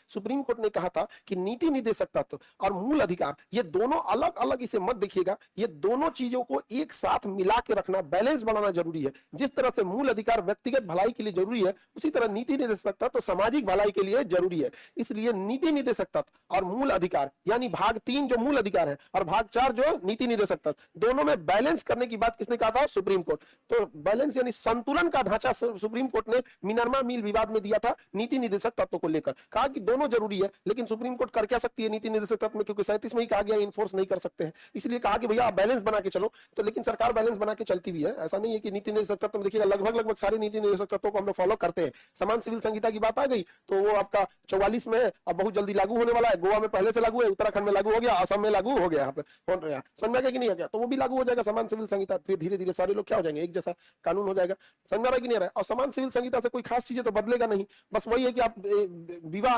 Supreme court ने कहा था कि नीति निर्देशक तत्व और मूल अधिकार ये दोनों अलग अलग इसे मत देखिएगा, ये दोनों चीजों को एक साथ मिला के रखना, बैलेंस बनाना जरूरी है। जिस तरह से मूल अधिकार व्यक्तिगत भलाई के लिए जरूरी है, उसी तरह नीति निर्देशक तत्व तो सामाजिक भलाई के लिए जरूरी है। इसलिए नीति निर्देशक तत्व और मूल अधिकार यानी भाग 3 जो मूल अधिकार है और भाग 4 जो नीति निर्देशक तत्व, दोनों में बैलेंस करने की बात किसने कहा था? Supreme court. तो बैलेंस यानी संतुलन का ढांचा सुप्रीम कोर्ट ने मिनर्वा मिल विवाद में दिया था नीति निर्देशक तत्व को लेकर। कहा कि दोनों जरूरी है, लेकिन सुप्रीम कोर्ट कर क्या सकती है नीति निर्देशक तत्व में, क्योंकि 37 में ही कहा गया इन्फोर्स नहीं कर सकते हैं। इसलिए कहा कि भैया आप बैलेंस बना के चलो। तो लेकिन सरकार बैलेंस बना के चलती भी है, ऐसा नहीं है कि नीति निर्देशक तत्व में देखिएगा लगभग सारे नीति निर्देशक तत्वों को हम लोग फॉलो करते हैं। समान सिविल संहिता की बात आ गई तो वो आपका 44 में है, अब बहुत जल्दी लागू होने वाला है। गोवा में पहले से लागू है, उत्तराखंड में लागू हो गया, असम में लागू हो गया, यहाँ पे समझ में आया कि नहीं आ गया? तो वो भी लागू हो जाएगा समान सिविल संहिता। फिर धीरे धीरे सारे लोग क्या हो जाएंगे, एक जैसा कानून हो जाएगा। समझ में आ रहा है कि नहीं आ रहा है? और समान सिविल संहिता से कोई खास चीजें तो बदलेगा नहीं, बस वही है कि आप विवाह